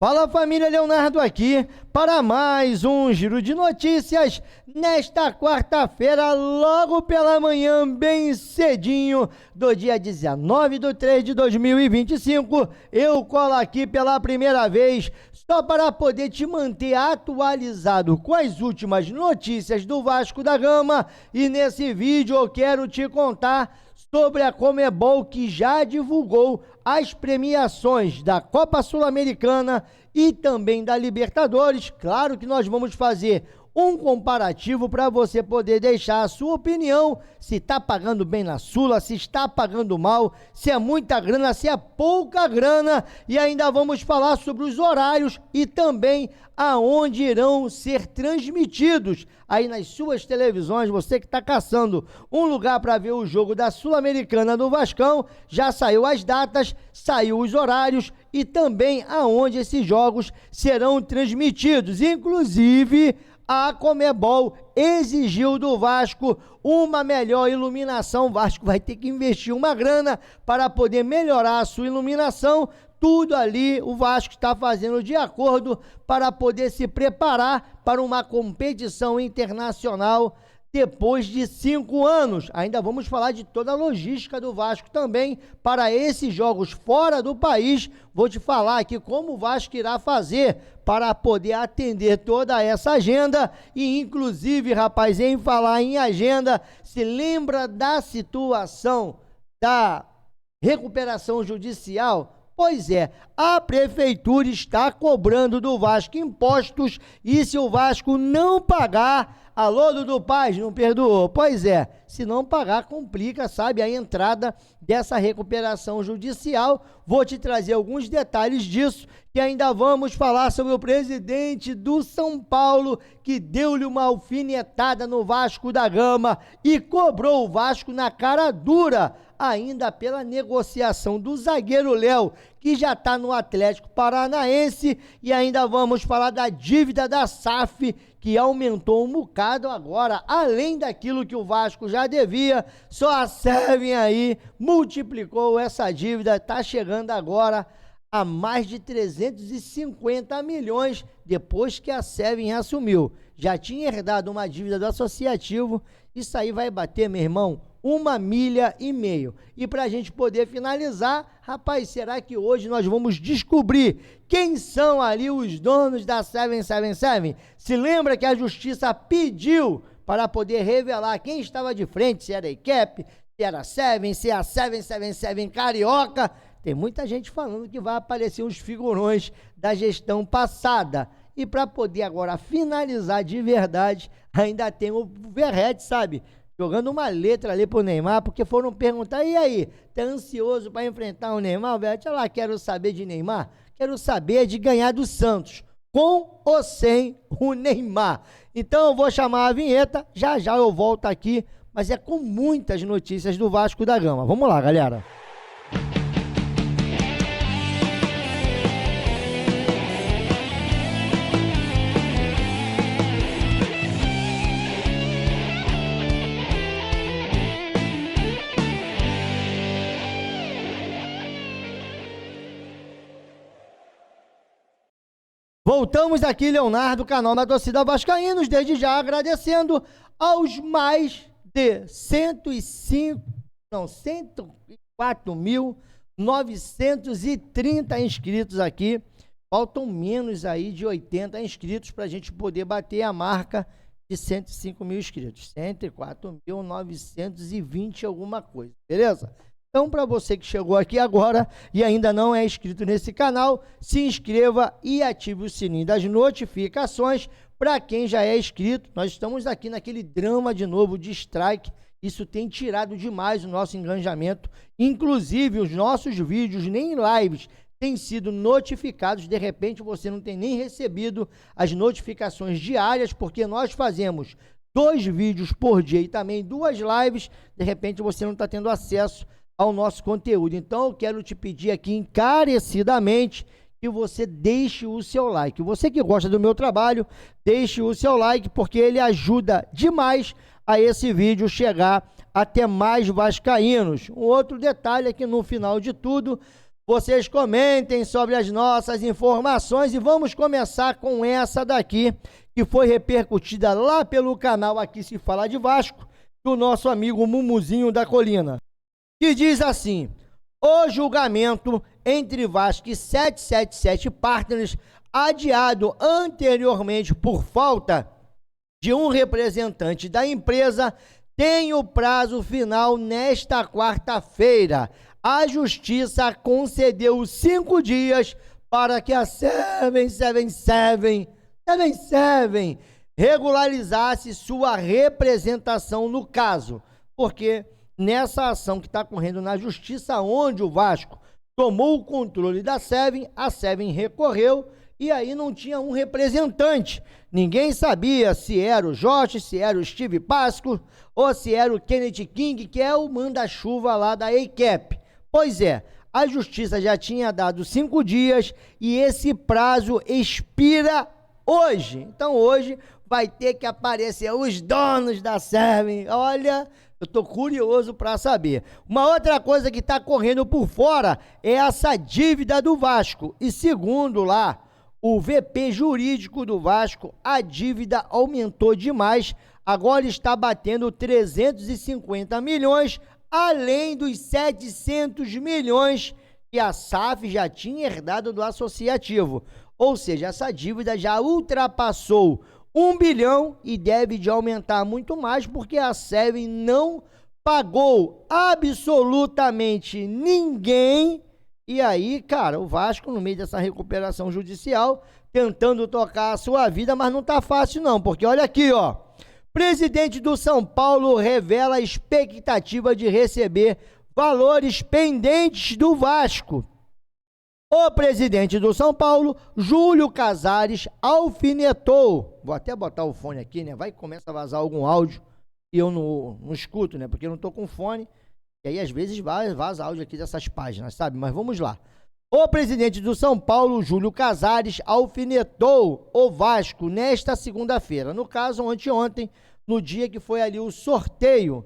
Fala família, Leonardo aqui para mais um Giro de Notícias nesta quarta-feira, logo pela manhã, bem cedinho do dia 19/3/2025. Eu colo aqui pela primeira vez só para poder te manter atualizado com as últimas notícias do Vasco da Gama, e nesse vídeo eu quero te contar sobre a Conmebol, que já divulgou as premiações da Copa Sul-Americana e também da Libertadores. Claro que nós vamos fazer um comparativo para você poder deixar a sua opinião, se está pagando bem na Sula, se está pagando mal, se é muita grana, se é pouca grana, e ainda vamos falar sobre os horários e também aonde irão ser transmitidos aí nas suas televisões. Você que está caçando um lugar para ver o jogo da Sul-Americana do Vascão, já saiu as datas, saiu os horários e também aonde esses jogos serão transmitidos. Inclusive, a Conmebol exigiu do Vasco uma melhor iluminação. O Vasco vai ter que investir uma grana para poder melhorar a sua iluminação. Tudo ali o Vasco está fazendo de acordo para poder se preparar para uma competição internacional depois de 5 anos. Ainda vamos falar de toda a logística do Vasco também para esses jogos fora do país. Vou te falar aqui como o Vasco irá fazer para poder atender toda essa agenda. E inclusive, rapaz, em falar em agenda, se lembra da situação da recuperação judicial? Pois é, a prefeitura está cobrando do Vasco impostos, e se o Vasco não pagar, alô, Dudu Paz, não perdoou? Pois é, se não pagar, complica, sabe, a entrada dessa recuperação judicial. Vou te trazer alguns detalhes disso, que ainda vamos falar sobre o presidente do São Paulo, que deu-lhe uma alfinetada no Vasco da Gama e cobrou o Vasco na cara dura, ainda pela negociação do zagueiro Léo, que já está no Atlético Paranaense. E ainda vamos falar da dívida da SAF, que aumentou um bocado agora, além daquilo que o Vasco já devia. Só a Seven aí multiplicou essa dívida, está chegando agora a mais de 350 milhões, depois que a Seven assumiu. Já tinha herdado uma dívida do associativo, isso aí vai bater, meu irmão, 1,5 milha. E para a gente poder finalizar, rapaz, será que hoje nós vamos descobrir quem são ali os donos da 777? Se lembra que a justiça pediu para poder revelar quem estava de frente, se era a ICAP, se era a Seven, se é a 777 carioca. Tem muita gente falando que vai aparecer os figurões da gestão passada. E para poder agora finalizar de verdade, ainda tem o Verrete, sabe? Jogando uma letra ali pro Neymar, porque foram perguntar: e aí, tá ansioso para enfrentar o Neymar? O Verrete, olha lá, quero saber de Neymar, quero saber de ganhar do Santos, com ou sem o Neymar. Então eu vou chamar a vinheta, já já eu volto aqui, mas é com muitas notícias do Vasco da Gama. Vamos lá, galera. Voltamos aqui, Leonardo, canal da torcida vascaínos, desde já agradecendo aos mais de 104.930 inscritos aqui. Faltam menos aí de 80 inscritos para a gente poder bater a marca de 105 mil inscritos. 104.920 alguma coisa, beleza? Então, para você que chegou aqui agora e ainda não é inscrito nesse canal, se inscreva e ative o sininho das notificações. Para quem já é inscrito, nós estamos aqui naquele drama de novo de strike. Isso tem tirado demais o nosso engajamento. Inclusive, os nossos vídeos, nem lives, têm sido notificados. De repente, você não tem nem recebido as notificações diárias, porque nós fazemos 2 vídeos por dia e também 2 lives. De repente, você não está tendo acesso ao nosso conteúdo. Então eu quero te pedir aqui encarecidamente que você deixe o seu like. Você que gosta do meu trabalho, deixe o seu like, porque ele ajuda demais a esse vídeo chegar até mais vascaínos. Um outro detalhe é que no final de tudo, vocês comentem sobre as nossas informações e vamos começar com essa daqui, que foi repercutida lá pelo canal Aqui Se Fala de Vasco, do nosso amigo Mumuzinho da Colina, que diz assim: o julgamento entre Vasco e 777 Partners, adiado anteriormente por falta de um representante da empresa, tem o prazo final nesta quarta-feira. A Justiça concedeu 5 dias para que a 777 regularizasse sua representação no caso, porque nessa ação que está correndo na Justiça, onde o Vasco tomou o controle da Seven, a Seven recorreu e aí não tinha um representante. Ninguém sabia se era o Jorge, se era o Steve Pasco ou se era o Kenneth King, que é o manda-chuva lá da ACAP. Pois é, a Justiça já tinha dado 5 dias e esse prazo expira hoje. Então hoje vai ter que aparecer os donos da Seven. Olha, eu tô curioso para saber. Uma outra coisa que está correndo por fora é essa dívida do Vasco. E segundo lá o VP jurídico do Vasco, a dívida aumentou demais. Agora está batendo 350 milhões, além dos 700 milhões que a SAF já tinha herdado do associativo. Ou seja, essa dívida já ultrapassou 1 bilhão e deve de aumentar muito mais, porque a Seven não pagou absolutamente ninguém. E aí, cara, o Vasco, no meio dessa recuperação judicial, tentando tocar a sua vida, mas não tá fácil não, porque olha aqui, ó. Presidente do São Paulo revela a expectativa de receber valores pendentes do Vasco. O presidente do São Paulo, Júlio Casares, alfinetou. Vou até botar o fone aqui, né? Vai que começa a vazar algum áudio e eu não escuto, né? Porque eu não tô com fone. E aí, às vezes, vaza áudio aqui dessas páginas, sabe? Mas vamos lá. O presidente do São Paulo, Júlio Casares, alfinetou o Vasco nesta segunda-feira. No caso, ontem, no dia que foi ali o sorteio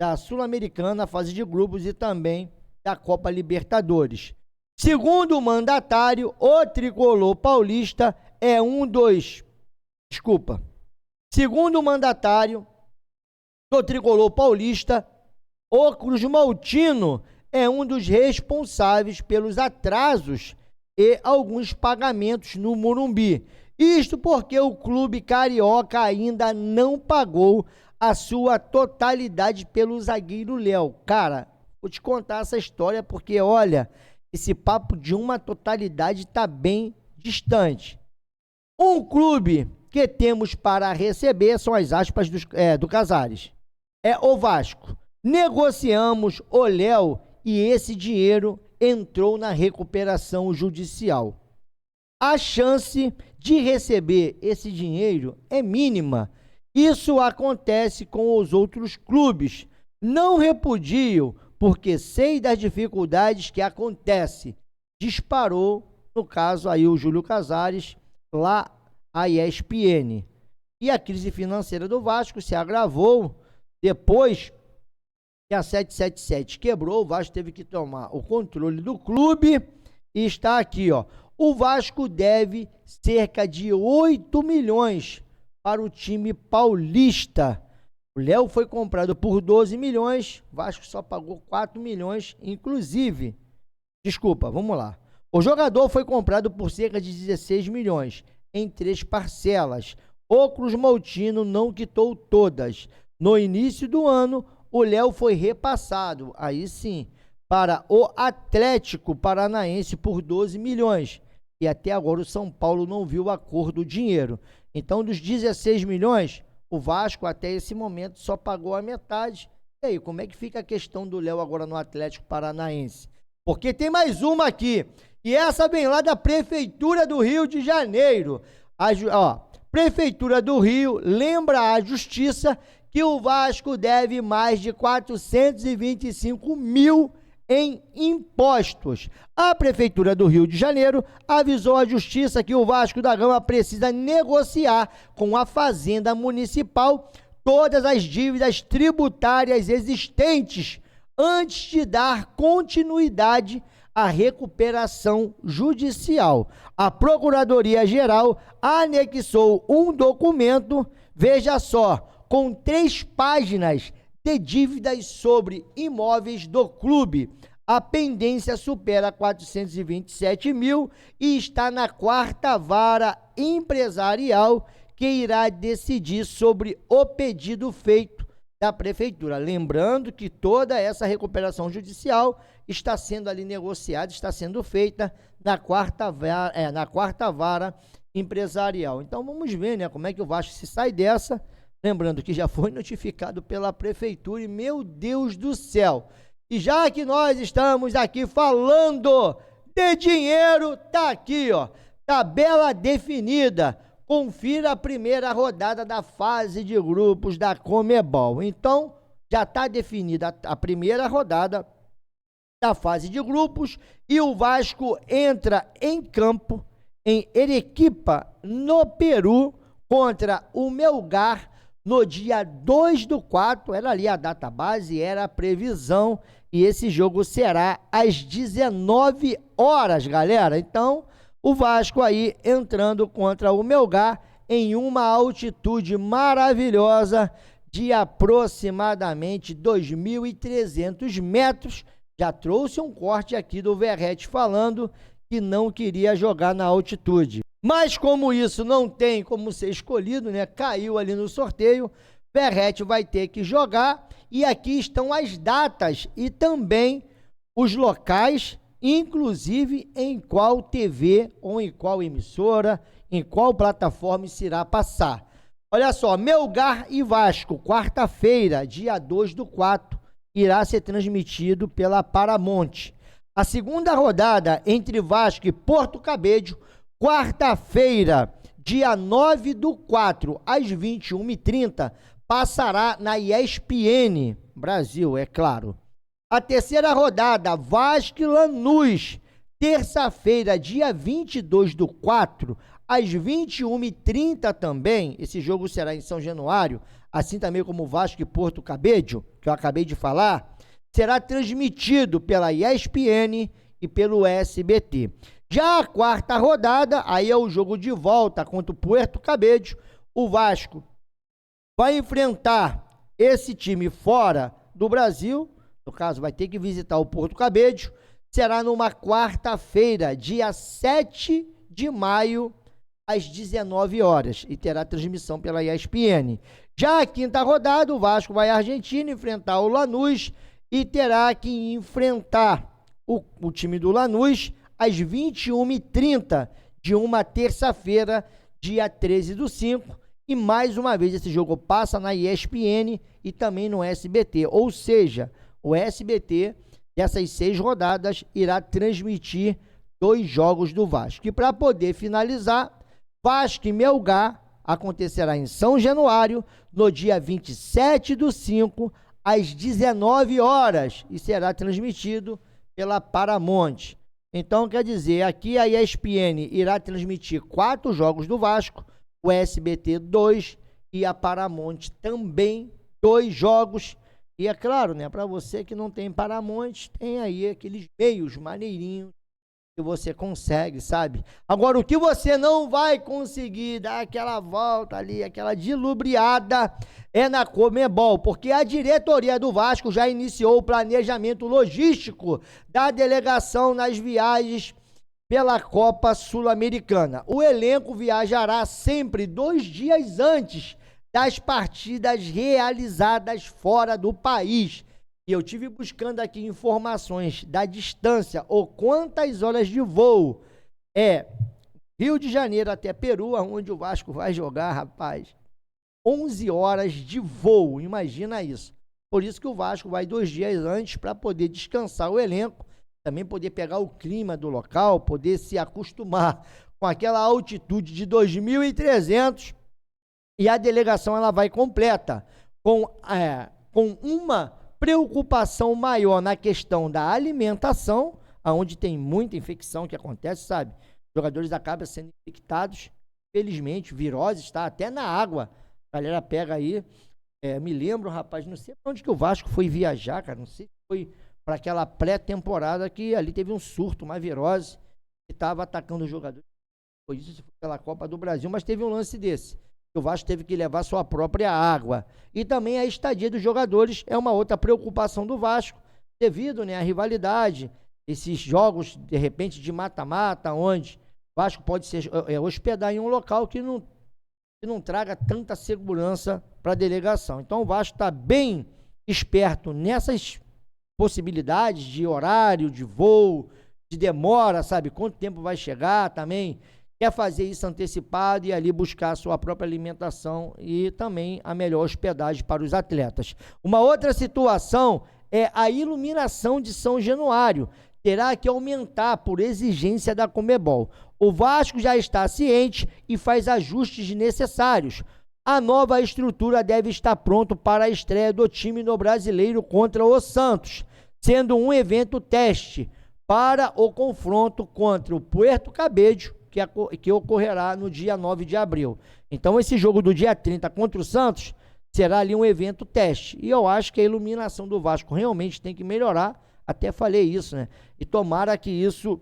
da Sul-Americana, fase de grupos e também da Copa Libertadores. Segundo o mandatário, o tricolor paulista é Segundo o mandatário do tricolor paulista, o Cruz Maltino é um dos responsáveis pelos atrasos e alguns pagamentos no Morumbi. Isto porque o clube carioca ainda não pagou a sua totalidade pelo zagueiro Léo. Cara, vou te contar essa história porque, olha, esse papo de uma totalidade está bem distante. Um clube que temos para receber, são as aspas do Casares, é o Vasco. Negociamos o Léo e esse dinheiro entrou na recuperação judicial. A chance de receber esse dinheiro é mínima. Isso acontece com os outros clubes. Não repudio, porque sei das dificuldades que acontece. Disparou, no caso aí o Júlio Casares, lá a ESPN. E a crise financeira do Vasco se agravou depois que a 777 quebrou. O Vasco teve que tomar o controle do clube e está aqui, ó. O Vasco deve cerca de 8 milhões para o time paulista. O Léo foi comprado por 12 milhões, o Vasco só pagou 4 milhões, inclusive. Desculpa, vamos lá. O jogador foi comprado por cerca de 16 milhões, em 3 parcelas. O Cruz Maltino não quitou todas. No início do ano, o Léo foi repassado, aí sim, para o Atlético Paranaense por 12 milhões. E até agora o São Paulo não viu a cor do dinheiro. Então, dos 16 milhões, o Vasco até esse momento só pagou a metade. E aí, como é que fica a questão do Léo agora no Atlético Paranaense? Porque tem mais uma aqui, e essa vem lá da Prefeitura do Rio de Janeiro. Prefeitura do Rio lembra à Justiça que o Vasco deve mais de 425 mil em impostos. A Prefeitura do Rio de Janeiro avisou à Justiça que o Vasco da Gama precisa negociar com a Fazenda Municipal todas as dívidas tributárias existentes antes de dar continuidade a recuperação judicial. A Procuradoria-Geral anexou um documento, veja só, com 3 páginas de dívidas sobre imóveis do clube. A pendência supera 427 mil e está na 4ª Vara Empresarial, que irá decidir sobre o pedido feito da Prefeitura. Lembrando que toda essa recuperação judicial está sendo ali negociada, está sendo feita na 4ª Vara Empresarial. Então vamos ver, né, como é que o Vasco se sai dessa. Lembrando que já foi notificado pela Prefeitura e, meu Deus do céu, e já que nós estamos aqui falando de dinheiro, tá aqui, ó, tabela definida. Confira a primeira rodada da fase de grupos da Conmebol. Então, já está definida a primeira rodada da fase de grupos e o Vasco entra em campo em Arequipa, no Peru, contra o Melgar no dia 2/4. Era ali a data base, era a previsão, e esse jogo será às 19 horas, galera. Então, o Vasco aí entrando contra o Melgar em uma altitude maravilhosa de aproximadamente 2.300 metros. Já trouxe um corte aqui do Verratti falando que não queria jogar na altitude. Mas como isso não tem como ser escolhido, né? Caiu ali no sorteio, Verratti vai ter que jogar. E aqui estão as datas e também os locais, inclusive em qual TV ou em qual emissora, em qual plataforma se irá passar. Olha só, Melgar e Vasco, quarta-feira, dia 2/4, irá ser transmitido pela Paramount. A segunda rodada entre Vasco e Porto Cabedelo, quarta-feira, dia 9/4, às 21h30, passará na ESPN Brasil, é claro. A terceira rodada, Vasco e Lanús, terça-feira, dia 22/4, às 21h30 também. Esse jogo será em São Januário, assim também como Vasco e Porto Cabedelo, que eu acabei de falar, será transmitido pela ESPN e pelo SBT. Já a quarta rodada, aí é o jogo de volta contra o Puerto Cabedelo. O Vasco vai enfrentar esse time fora do Brasil, no caso vai ter que visitar o Porto Cabedelo, será numa quarta-feira, dia 7 de maio, às 19 horas, e terá transmissão pela ESPN. Já a quinta rodada, o Vasco vai à Argentina enfrentar o Lanús e terá que enfrentar o time do Lanús às 21h30 de uma terça-feira, dia 13/5, e mais uma vez esse jogo passa na ESPN e também no SBT, ou seja, o SBT dessas 6 rodadas irá transmitir 2 jogos do Vasco. E para poder finalizar, Vasco e Melgar acontecerá em São Januário no dia 27/5, às 19 horas, e será transmitido pela Paramount. Então, quer dizer, aqui a ESPN irá transmitir 4 jogos do Vasco, o SBT 2 e a Paramount também 2 jogos. E é claro, né, para você que não tem Paramount, tem aí aqueles meios maneirinhos que você consegue, sabe? Agora, o que você não vai conseguir dar aquela volta ali, aquela dilubriada, é na Conmebol, porque a diretoria do Vasco já iniciou o planejamento logístico da delegação nas viagens pela Copa Sul-Americana. O elenco viajará sempre 2 dias antes das partidas realizadas fora do país. E eu tive buscando aqui informações da distância ou quantas horas de voo é Rio de Janeiro até Peru, onde o Vasco vai jogar, rapaz. 11 horas de voo, imagina isso. Por isso que o Vasco vai 2 dias antes para poder descansar o elenco, também poder pegar o clima do local, poder se acostumar com aquela altitude de 2.300, e a delegação ela vai completa, com uma preocupação maior na questão da alimentação, onde tem muita infecção que acontece, sabe? Os jogadores acabam sendo infectados, felizmente, virose está até na água. A galera pega aí, me lembro, rapaz, não sei pra onde que o Vasco foi viajar, cara, não sei se foi para aquela pré-temporada que ali teve um surto, uma virose, que estava atacando os jogadores. Foi isso pela Copa do Brasil, mas teve um lance desse. O Vasco teve que levar sua própria água. E também a estadia dos jogadores é uma outra preocupação do Vasco, devido, né, à rivalidade, esses jogos, de repente, de mata-mata, onde o Vasco pode se hospedar em um local que não traga tanta segurança para a delegação. Então o Vasco está bem esperto nessas possibilidades de horário, de voo, de demora, sabe? Quanto tempo vai chegar também. Quer fazer isso antecipado e ali buscar a sua própria alimentação e também a melhor hospedagem para os atletas. Uma outra situação é a iluminação de São Januário. Terá que aumentar por exigência da Conmebol. O Vasco já está ciente e faz ajustes necessários. A nova estrutura deve estar pronta para a estreia do time no Brasileiro contra o Santos, sendo um evento teste para o confronto contra o Puerto Cabello, que ocorrerá no dia 9 de abril. Então esse jogo do dia 30 contra o Santos será ali um evento teste. E eu acho que a iluminação do Vasco realmente tem que melhorar. Até falei isso, né? E tomara que isso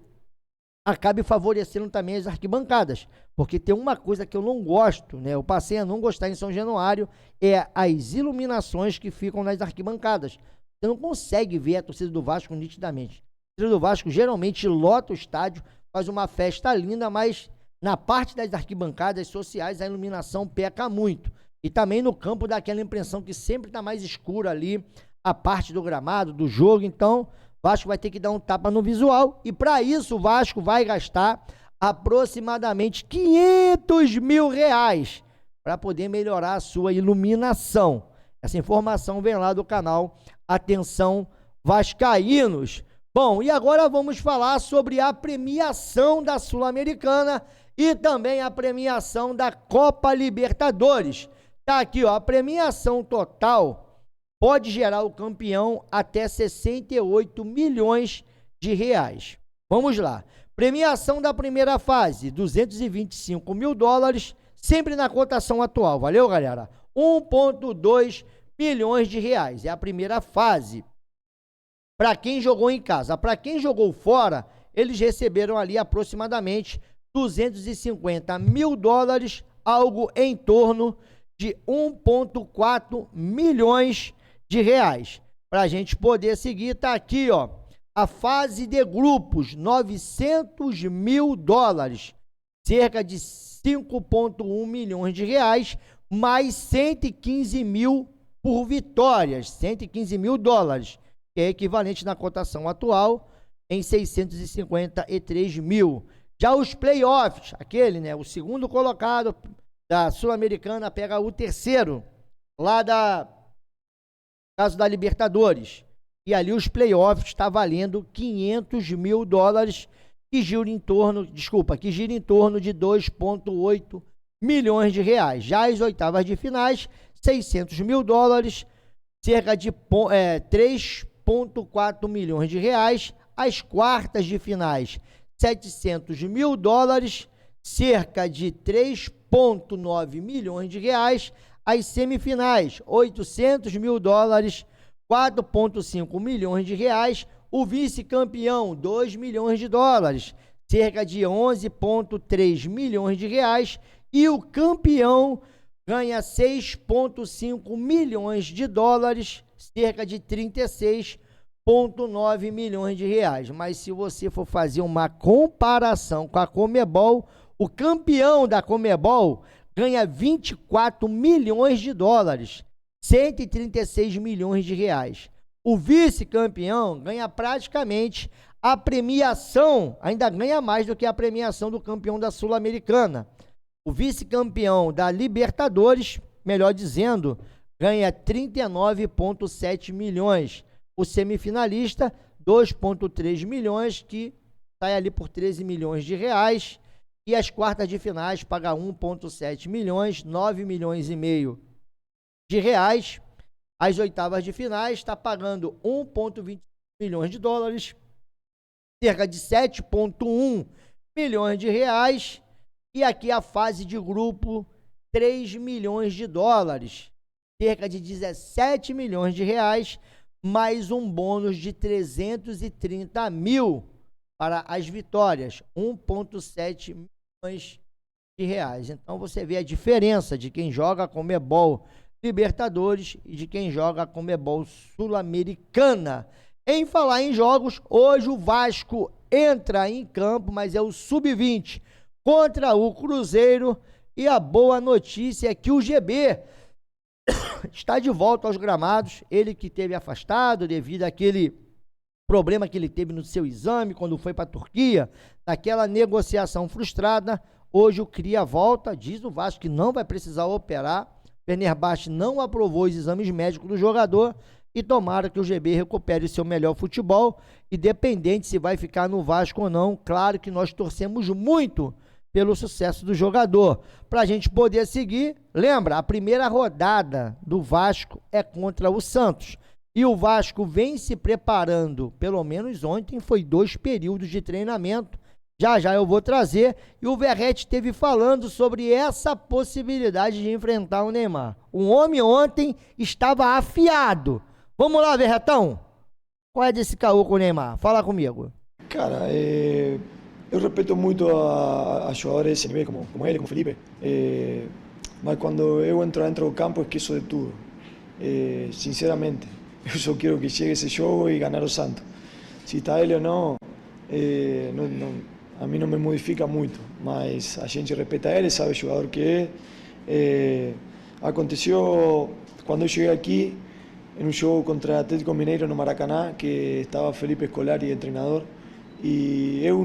acabe favorecendo também as arquibancadas, porque tem uma coisa que eu não gosto, né? Eu passei a não gostar em São Januário, é as iluminações que ficam nas arquibancadas. Você não consegue ver a torcida do Vasco nitidamente. A torcida do Vasco geralmente lota o estádio, faz uma festa linda, mas na parte das arquibancadas sociais a iluminação peca muito. E também no campo dá aquela impressão que sempre está mais escura ali a parte do gramado, do jogo. Então o Vasco vai ter que dar um tapa no visual, e para isso o Vasco vai gastar aproximadamente R$500 mil para poder melhorar a sua iluminação. Essa informação vem lá do canal Atenção Vascaínos. Bom, e agora vamos falar sobre a premiação da Sul-Americana e também a premiação da Copa Libertadores. Tá aqui, ó, a premiação total pode gerar ao campeão até R$68 milhões. Vamos lá. Premiação da primeira fase, $225 mil, sempre na cotação atual. Valeu, galera? R$1,2 milhões. É a primeira fase. Para quem jogou em casa. Para quem jogou fora, eles receberam ali aproximadamente $250 mil, algo em torno de R$1,4 milhões. Para a gente poder seguir, tá aqui, ó, a fase de grupos, $900 mil, cerca de R$5,1 milhões, mais 115 mil por vitórias, $115 mil, que é equivalente na cotação atual em 653 mil. Já os playoffs, aquele, né, o segundo colocado da Sul-Americana pega o terceiro, lá caso da Libertadores, e ali os playoffs está valendo $500 mil, que gira em torno de R$2,8 milhões. Já as oitavas de finais, $600 mil, cerca de R$3,4 milhões. As quartas de finais, $700 mil, cerca de R$3,9 milhões. As semifinais, $800 mil, $4,5 milhões. O vice-campeão, $2 milhões, cerca de R$11,3 milhões. E o campeão ganha $6,5 milhões, cerca de R$36,9 milhões. Mas se você for fazer uma comparação com a Conmebol, o campeão da Conmebol ganha $24 milhões, R$136 milhões. O vice-campeão ganha praticamente a premiação, ainda ganha mais do que a premiação do campeão da Sul-Americana. O vice-campeão da Libertadores, melhor dizendo, ganha R$39,7 milhões. O semifinalista, R$2,3 milhões, que sai ali por R$13 milhões. E as quartas de finais paga R$1,7 milhões, R$9,5 milhões. As oitavas de finais está pagando R$1,20 milhões, cerca de R$7,1 milhões. E aqui a fase de grupo, $3 milhões, cerca de R$17 milhões, mais um bônus de 330 mil para as vitórias, 1,7 milhões de reais. Então você vê a diferença de quem joga Conmebol Libertadores e de quem joga Conmebol Sul-Americana. Em falar em jogos, hoje o Vasco entra em campo, mas é o Sub-20 contra o Cruzeiro, e a boa notícia é que o GB está de volta aos gramados, ele que esteve afastado devido àquele problema que ele teve no seu exame quando foi para a Turquia, naquela negociação frustrada. Hoje o Cria volta, diz o Vasco que não vai precisar operar, Fenerbahçe não aprovou os exames médicos do jogador, e tomara que o GB recupere seu melhor futebol, independente se vai ficar no Vasco ou não. Claro que nós torcemos muito pelo sucesso do jogador. Para a gente poder seguir, lembra, a primeira rodada do Vasco é contra o Santos. E o Vasco vem se preparando, pelo menos ontem foi 2 períodos de treinamento. Já já eu vou trazer. E o Verratti esteve falando sobre essa possibilidade de enfrentar o Neymar. O homem ontem estava afiado. Vamos lá, Verratão? Qual é desse caô com o Neymar? Fala comigo. Cara, eu respeito muito a jogadores desse nível, como ele, como Felipe. Mas quando eu entro dentro do campo, esqueço de tudo. Sinceramente, eu só quero que chegue esse jogo e ganhar o Santos. Se está ele ou não, a mim não me modifica muito. Mas a gente respeita ele, sabe o jogador que é. Aconteceu quando eu cheguei aqui, em um jogo contra Atlético Mineiro no Maracanã, que estava Felipe Scolari de treinador, e eu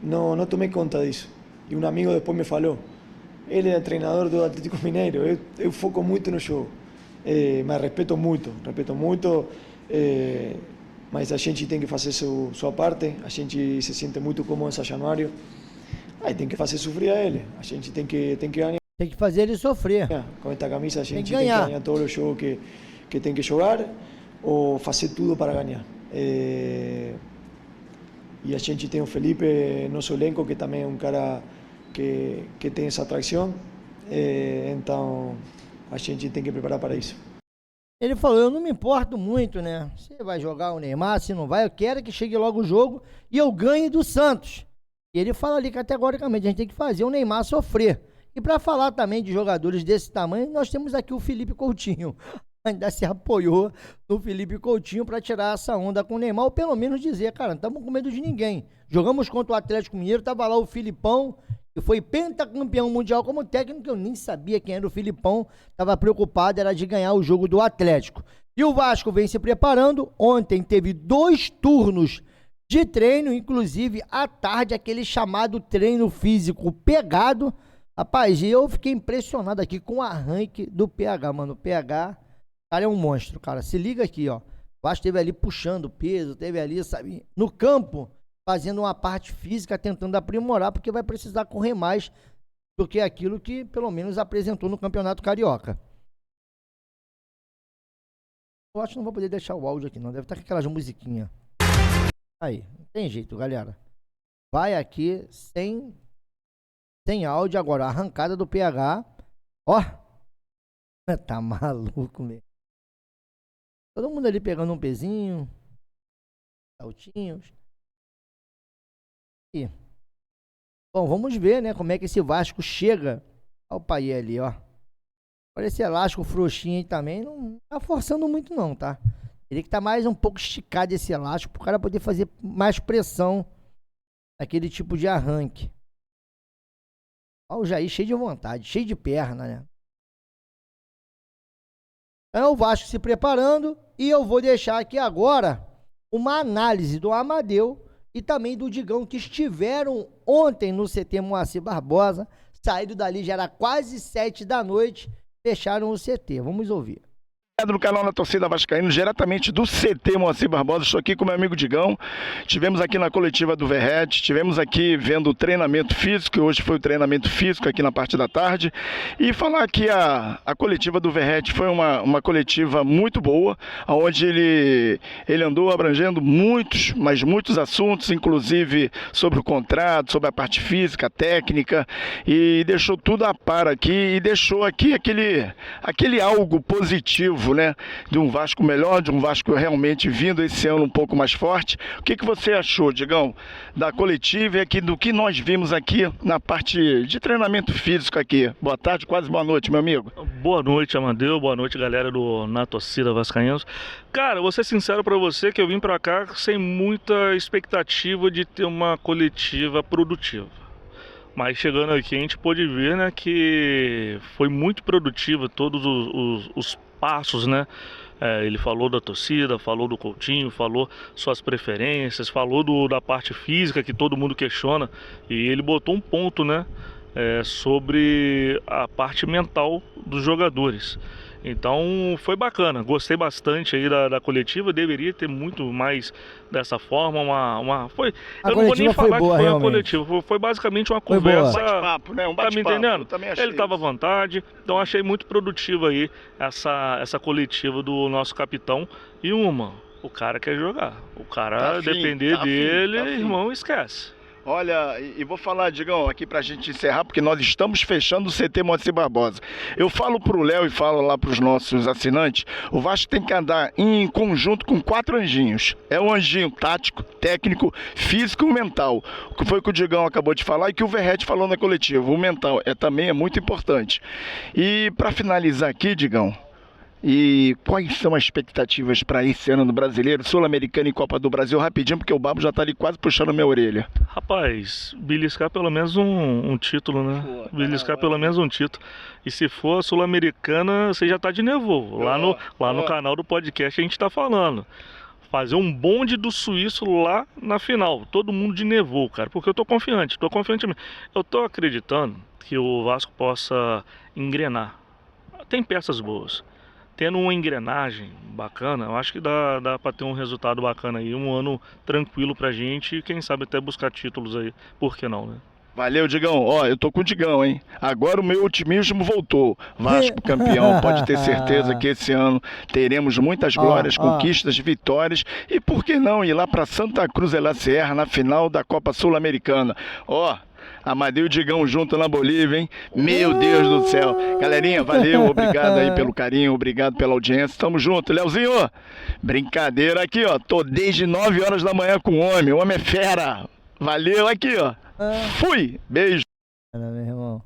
não tomei conta disso. E um amigo depois me falou, ele é treinador do Atlético Mineiro, eu foco muito no jogo, mas respeito muito, mas a gente tem que fazer sua parte, a gente se sente muito cômodo em São Januário, aí tem que fazer sofrer a ele, a gente tem que ganhar. Tem que fazer ele sofrer. Com esta camisa a gente tem que ganhar todos os jogos que tem que jogar, ou fazer tudo para ganhar. E a gente tem o Felipe, nosso elenco, que também é um cara que tem essa atração, então a gente tem que preparar para isso. Ele falou, eu não me importo muito, né? Se vai jogar o Neymar, se não vai, eu quero que chegue logo o jogo e eu ganhe do Santos. E ele fala ali categoricamente, a gente tem que fazer o Neymar sofrer. E para falar também de jogadores desse tamanho, nós temos aqui o Felipe Coutinho. Ainda se apoiou no Felipe Coutinho para tirar essa onda com o Neymar, ou pelo menos dizer, cara, não estamos com medo de ninguém. Jogamos contra o Atlético Mineiro, estava lá o Filipão, que foi pentacampeão mundial como técnico, eu nem sabia quem era o Filipão, estava preocupado, era de ganhar o jogo do Atlético. E o Vasco vem se preparando, ontem teve 2 turnos de treino, inclusive à tarde, aquele chamado treino físico pegado. Rapaz, eu fiquei impressionado aqui com o arranque do PH, mano, o PH... O cara é um monstro, cara. Se liga aqui, ó. O Vasco esteve ali puxando peso, esteve ali, sabe, no campo, fazendo uma parte física, tentando aprimorar, porque vai precisar correr mais do que aquilo que, pelo menos, apresentou no Campeonato Carioca. Eu acho que não vou poder deixar o áudio aqui, não. Deve estar com aquelas musiquinhas. Aí, não tem jeito, galera. Vai aqui sem áudio agora. A arrancada do PH. Ó. Tá maluco, mesmo. Todo mundo ali pegando um pezinho, saltinhos. E, bom, vamos ver, né, como é que esse Vasco chega ao Payet ali, ó. Olha esse elástico frouxinho aí também, não tá forçando muito não, tá? Teria que tá mais um pouco esticado esse elástico pro cara poder fazer mais pressão naquele tipo de arranque. Ó, o Jair cheio de vontade, cheio de perna, né? É o Vasco se preparando e eu vou deixar aqui agora uma análise do Amadeu e também do Digão, que estiveram ontem no CT Moacir Barbosa, saíram dali, já era quase 7 da noite, fecharam o CT. Vamos ouvir. Do canal da Torcida Vascaína, diretamente do CT Moacir Barbosa. Estou aqui com meu amigo Digão. Tivemos aqui na coletiva do Verratti, tivemos aqui vendo o treinamento físico, hoje foi o treinamento físico aqui na parte da tarde, e falar que a coletiva do Verratti foi uma coletiva muito boa, onde ele andou abrangendo muitos assuntos, inclusive sobre o contrato, sobre a parte física, técnica, e deixou tudo a par aqui, e deixou aqui aquele algo positivo novo, né? De um Vasco melhor, de um Vasco realmente vindo esse ano um pouco mais forte. O que você achou, Digão, da coletiva e aqui, do que nós vimos aqui na parte de treinamento físico aqui? Boa tarde, quase boa noite, meu amigo. Boa noite, Amadeu. Boa noite, galera do Na Torcida Vascaínos. Cara, vou ser sincero pra você que eu vim pra cá sem muita expectativa de ter uma coletiva produtiva. Mas chegando aqui a gente pôde ver, né, que foi muito produtiva todos os passos, né? Ele falou da torcida, falou do Coutinho, falou suas preferências, falou da parte física que todo mundo questiona. E ele botou um ponto, né, sobre a parte mental dos jogadores. Então foi bacana, gostei bastante aí da coletiva, deveria ter muito mais dessa forma, eu não vou nem falar que foi uma coletiva, foi basicamente uma conversa, um bate-papo, né? Um bate-papo. Tá me entendendo? Ele estava à vontade, então achei muito produtiva aí essa coletiva do nosso capitão. E o cara quer jogar, o cara depender dele, irmão, esquece. Olha, e vou falar, Digão, aqui pra gente encerrar, porque nós estamos fechando o CT Moacir Barbosa. Eu falo pro Léo e falo lá pros nossos assinantes, o Vasco tem que andar em conjunto com 4 anjinhos. É o anjinho tático, técnico, físico e mental. O que foi que o Digão acabou de falar e que o Verrete falou na coletiva. O mental também é muito importante. E pra finalizar aqui, Digão, e quais são as expectativas para esse ano no Brasileiro, Sul-Americano e Copa do Brasil? Rapidinho, porque o Babo já tá ali quase puxando a minha orelha. Rapaz, beliscar pelo menos um título, né? Beliscar pelo menos um título. E se for a Sul-Americana, você já tá de nervoso. Lá no canal do podcast a gente tá falando. Fazer um bonde do Suíço lá na final. Todo mundo de nervoso, cara. Porque eu tô confiante mesmo. Eu tô acreditando que o Vasco possa engrenar. Tem peças boas. Tendo uma engrenagem bacana, eu acho que dá para ter um resultado bacana aí, um ano tranquilo pra gente e quem sabe até buscar títulos aí, por que não, né? Valeu, Digão. Eu tô com o Digão, hein? Agora o meu otimismo voltou. Vasco campeão, pode ter certeza que esse ano teremos muitas glórias, conquistas, vitórias e por que não ir lá pra Santa Cruz de la Sierra na final da Copa Sul-Americana. Amadeu e Digão junto na Bolívia, hein? Meu Deus do céu. Galerinha, valeu, obrigado aí pelo carinho, obrigado pela audiência. Tamo junto. Leozinho, brincadeira aqui, tô desde 9 horas da manhã com o homem é fera. Valeu aqui, Fui. Beijo. Meu irmão.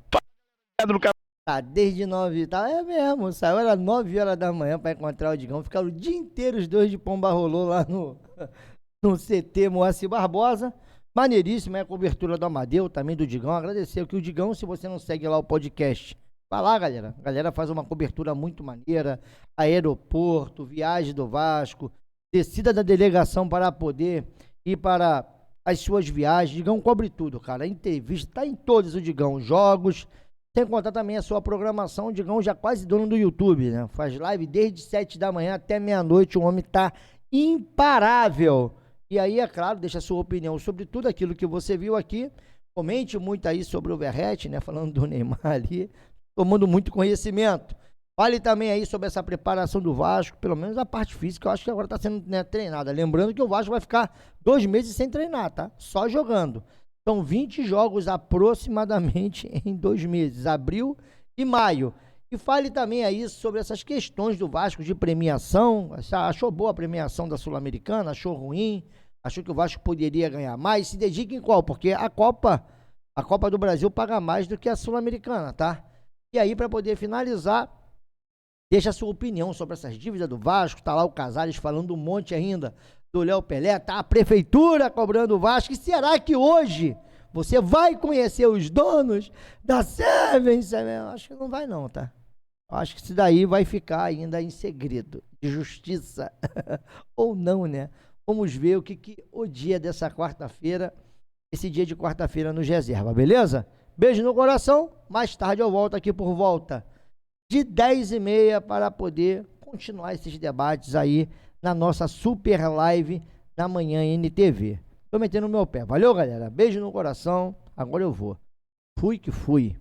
Tá, desde 9, tá? É mesmo, saiu, era 9 horas da manhã pra encontrar o Digão. Ficaram o dia inteiro os dois de pomba rolou lá no CT Moacir Barbosa. Maneiríssima a cobertura do Amadeu, também do Digão. Agradecer aqui o Digão, se você não segue lá o podcast. Vai lá, galera. A galera faz uma cobertura muito maneira. Aeroporto, viagem do Vasco, descida da delegação para poder ir para as suas viagens. Digão cobre tudo, cara. Entrevista, tá em todos o Digão. Jogos, sem contar também a sua programação. O Digão já quase dono do YouTube, né? Faz live desde 7 da manhã até meia-noite. O homem tá imparável. E aí, é claro, deixa a sua opinião sobre tudo aquilo que você viu aqui. Comente muito aí sobre o Verrete, né? Falando do Neymar ali, tomando muito conhecimento. Fale também aí sobre essa preparação do Vasco, pelo menos a parte física, eu acho que agora está sendo, né, treinada. Lembrando que o Vasco vai ficar 2 meses sem treinar, tá? Só jogando. São 20 jogos aproximadamente em 2 meses, abril e maio. E fale também aí sobre essas questões do Vasco de premiação. Achou boa a premiação da Sul-Americana? Achou ruim? Achou que o Vasco poderia ganhar mais? Se dedique em qual? Porque a Copa do Brasil paga mais do que a Sul-Americana, tá? E aí, para poder finalizar, deixa a sua opinião sobre essas dívidas do Vasco. Tá lá o Casares falando um monte ainda do Léo Pelé. Tá a prefeitura cobrando o Vasco. E será que hoje você vai conhecer os donos da Seven? Acho que não vai não, tá? Acho que isso daí vai ficar ainda em segredo de justiça. Ou não, né? Vamos ver o que o dia dessa quarta-feira, esse dia de quarta-feira nos reserva, beleza? Beijo no coração. Mais tarde eu volto aqui por volta de 10h30 para poder continuar esses debates aí na nossa super live na manhã NTV. Tô metendo o meu pé. Valeu, galera. Beijo no coração. Agora eu vou. Fui que fui.